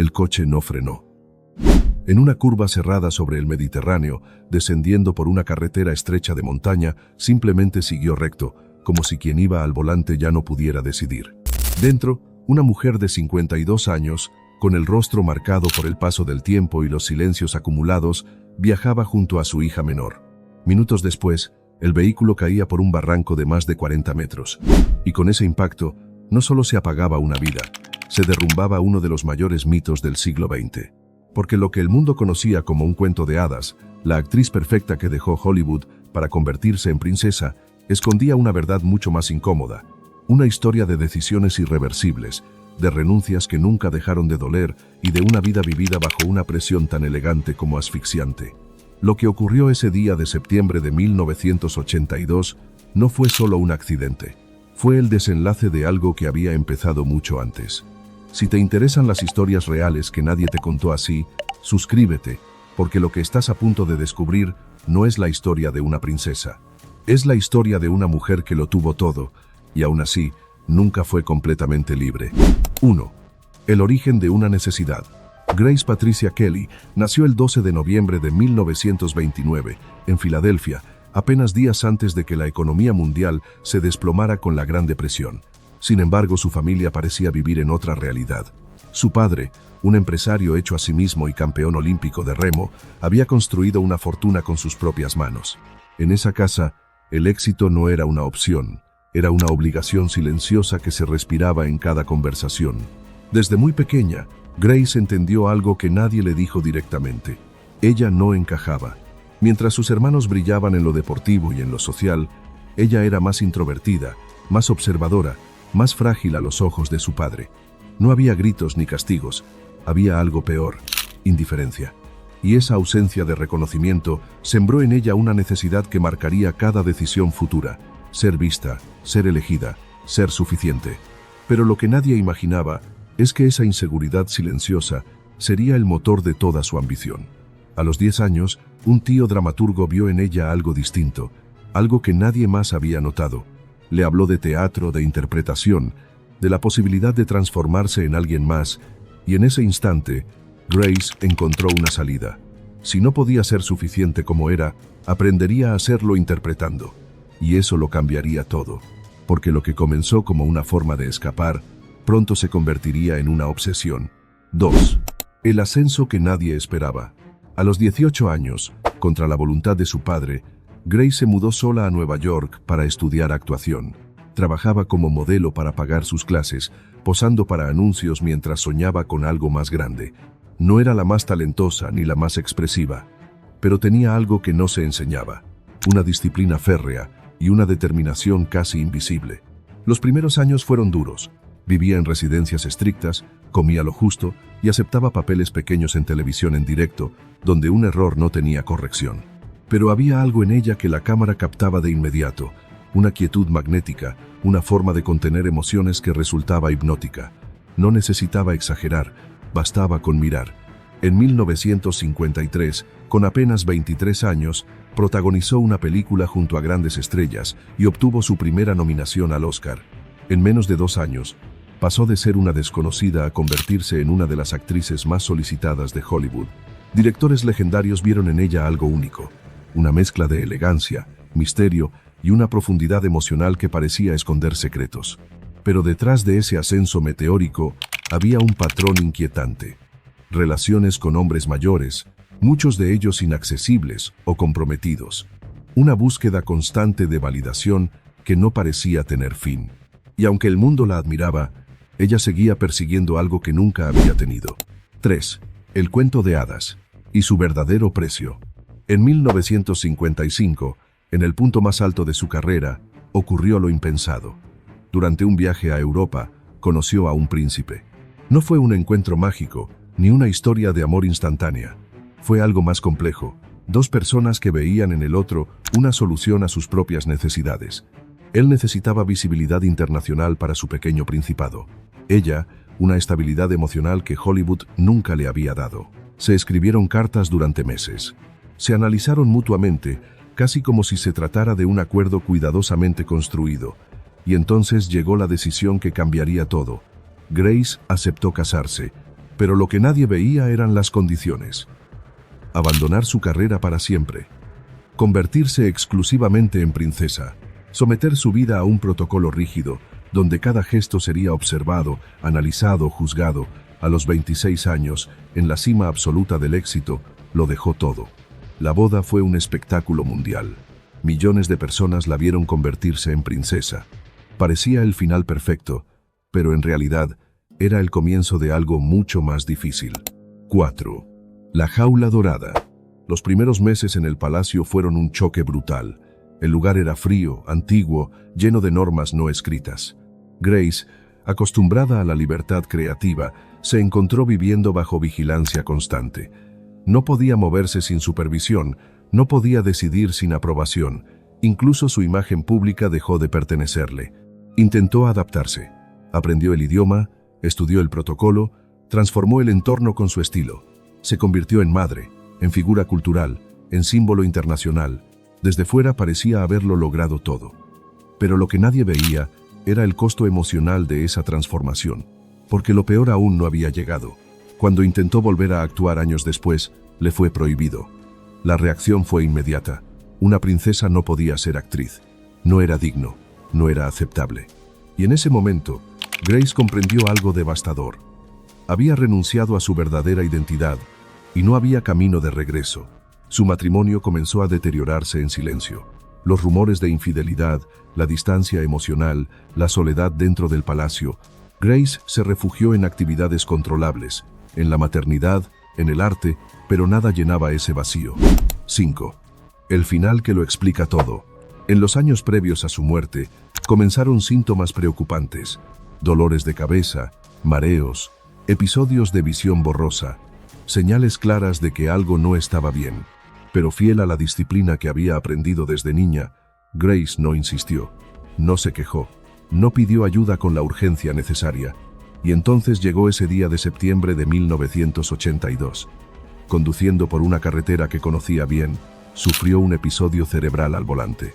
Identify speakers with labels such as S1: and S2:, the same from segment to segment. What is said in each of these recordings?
S1: El coche no frenó. En una curva cerrada sobre el Mediterráneo, descendiendo por una carretera estrecha de montaña, simplemente siguió recto, como si quien iba al volante ya no pudiera decidir. Dentro, una mujer de 52 años, con el rostro marcado por el paso del tiempo y los silencios acumulados, viajaba junto a su hija menor. Minutos después, el vehículo caía por un barranco de más de 40 metros. Y con ese impacto, no solo se apagaba una vida, se derrumbaba uno de los mayores mitos del siglo XX. Porque lo que el mundo conocía como un cuento de hadas, la actriz perfecta que dejó Hollywood para convertirse en princesa, escondía una verdad mucho más incómoda. Una historia de decisiones irreversibles, de renuncias que nunca dejaron de doler y de una vida vivida bajo una presión tan elegante como asfixiante. Lo que ocurrió ese día de septiembre de 1982 no fue solo un accidente. Fue el desenlace de algo que había empezado mucho antes. Si te interesan las historias reales que nadie te contó así, suscríbete, porque lo que estás a punto de descubrir no es la historia de una princesa. Es la historia de una mujer que lo tuvo todo, y aún así, nunca fue completamente libre. 1. El origen de una necesidad. Grace Patricia Kelly nació el 12 de noviembre de 1929, en Filadelfia, apenas días antes de que la economía mundial se desplomara con la Gran Depresión. Sin embargo, su familia parecía vivir en otra realidad. Su padre, un empresario hecho a sí mismo y campeón olímpico de remo, había construido una fortuna con sus propias manos. En esa casa, el éxito no era una opción, era una obligación silenciosa que se respiraba en cada conversación. Desde muy pequeña, Grace entendió algo que nadie le dijo directamente. Ella no encajaba. Mientras sus hermanos brillaban en lo deportivo y en lo social, ella era más introvertida, más observadora, más frágil a los ojos de su padre. No había gritos ni castigos, había algo peor, indiferencia. Y esa ausencia de reconocimiento sembró en ella una necesidad que marcaría cada decisión futura: ser vista, ser elegida, ser suficiente. Pero lo que nadie imaginaba es que esa inseguridad silenciosa sería el motor de toda su ambición. A los 10 años, un tío dramaturgo vio en ella algo distinto, algo que nadie más había notado. Le habló de teatro, de interpretación, de la posibilidad de transformarse en alguien más, y en ese instante, Grace encontró una salida. Si no podía ser suficiente como era, aprendería a hacerlo interpretando. Y eso lo cambiaría todo, porque lo que comenzó como una forma de escapar, pronto se convertiría en una obsesión. 2. El ascenso que nadie esperaba. A los 18 años, contra la voluntad de su padre, Grace se mudó sola a Nueva York para estudiar actuación. Trabajaba como modelo para pagar sus clases, posando para anuncios mientras soñaba con algo más grande. No era la más talentosa ni la más expresiva, pero tenía algo que no se enseñaba: una disciplina férrea y una determinación casi invisible. Los primeros años fueron duros. Vivía en residencias estrictas, comía lo justo y aceptaba papeles pequeños en televisión en directo, donde un error no tenía corrección. Pero había algo en ella que la cámara captaba de inmediato: una quietud magnética, una forma de contener emociones que resultaba hipnótica. No necesitaba exagerar, bastaba con mirar. En 1953, con apenas 23 años, protagonizó una película junto a grandes estrellas y obtuvo su primera nominación al Oscar. En menos de 2 años, pasó de ser una desconocida a convertirse en una de las actrices más solicitadas de Hollywood. Directores legendarios vieron en ella algo único: una mezcla de elegancia, misterio y una profundidad emocional que parecía esconder secretos. Pero detrás de ese ascenso meteórico había un patrón inquietante: relaciones con hombres mayores, muchos de ellos inaccesibles o comprometidos. Una búsqueda constante de validación que no parecía tener fin. Y aunque el mundo la admiraba, ella seguía persiguiendo algo que nunca había tenido. 3. El cuento de hadas y su verdadero precio. En 1955, en el punto más alto de su carrera, ocurrió lo impensado. Durante un viaje a Europa, conoció a un príncipe. No fue un encuentro mágico, ni una historia de amor instantánea. Fue algo más complejo: 2 personas que veían en el otro una solución a sus propias necesidades. Él necesitaba visibilidad internacional para su pequeño principado. Ella, una estabilidad emocional que Hollywood nunca le había dado. Se escribieron cartas durante meses. Se analizaron mutuamente, casi como si se tratara de un acuerdo cuidadosamente construido. Y entonces llegó la decisión que cambiaría todo. Grace aceptó casarse, Pero lo que nadie veía eran las condiciones. Abandonar su carrera para siempre. Convertirse exclusivamente en princesa. Someter su vida a un protocolo rígido, donde cada gesto sería observado, analizado, juzgado. A los 26 años, en la cima absoluta del éxito, lo dejó todo. La boda fue un espectáculo mundial. Millones de personas la vieron convertirse en princesa. Parecía el final perfecto, pero en realidad era el comienzo de algo mucho más difícil. 4. La jaula dorada. Los primeros meses en el palacio fueron un choque brutal. El lugar era frío, antiguo, lleno de normas no escritas. Grace, acostumbrada a la libertad creativa, se encontró viviendo bajo vigilancia constante. No podía moverse sin supervisión, no podía decidir sin aprobación. Incluso su imagen pública dejó de pertenecerle. Intentó adaptarse. Aprendió el idioma, estudió el protocolo, transformó el entorno con su estilo. Se convirtió en madre, en figura cultural, en símbolo internacional. Desde fuera parecía haberlo logrado todo. Pero lo que nadie veía era el costo emocional de esa transformación, porque lo peor aún no había llegado. Cuando intentó volver a actuar años después, le fue prohibido. La reacción fue inmediata. Una princesa no podía ser actriz. No era digno, no era aceptable. Y en ese momento, Grace comprendió algo devastador. Había renunciado a su verdadera identidad, y no había camino de regreso. Su matrimonio comenzó a deteriorarse en silencio. Los rumores de infidelidad, la distancia emocional, la soledad dentro del palacio. Grace se refugió en actividades controlables, en la maternidad, en el arte, pero nada llenaba ese vacío. 5. El final que lo explica todo. En los años previos a su muerte, comenzaron síntomas preocupantes: dolores de cabeza, mareos, episodios de visión borrosa, señales claras de que algo no estaba bien. Pero fiel a la disciplina que había aprendido desde niña, Grace no insistió, no se quejó, no pidió ayuda con la urgencia necesaria. Y entonces llegó ese día de septiembre de 1982. Conduciendo por una carretera que conocía bien, sufrió un episodio cerebral al volante.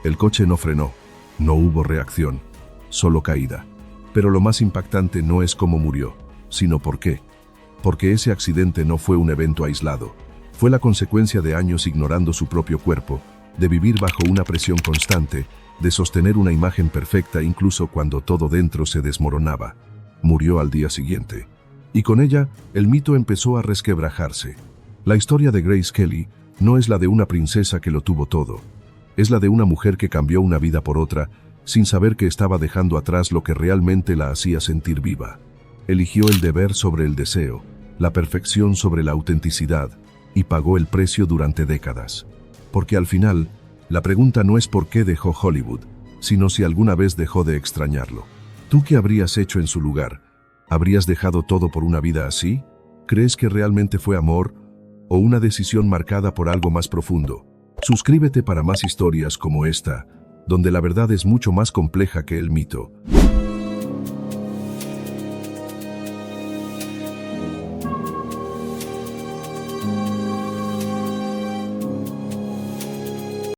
S1: El coche no frenó, no hubo reacción, solo caída. Pero lo más impactante no es cómo murió, sino por qué. Porque ese accidente no fue un evento aislado. Fue la consecuencia de años ignorando su propio cuerpo, de vivir bajo una presión constante, de sostener una imagen perfecta incluso cuando todo dentro se desmoronaba. Murió al día siguiente. Y con ella, el mito empezó a resquebrajarse. La historia de Grace Kelly no es la de una princesa que lo tuvo todo. Es la de una mujer que cambió una vida por otra, sin saber que estaba dejando atrás lo que realmente la hacía sentir viva. Eligió el deber sobre el deseo, la perfección sobre la autenticidad, y pagó el precio durante décadas. Porque al final, la pregunta no es por qué dejó Hollywood, sino si alguna vez dejó de extrañarlo. ¿Tú qué habrías hecho en su lugar? ¿Habrías dejado todo por una vida así? ¿Crees que realmente fue amor o una decisión marcada por algo más profundo? Suscríbete para más historias como esta, donde la verdad es mucho más compleja que el mito.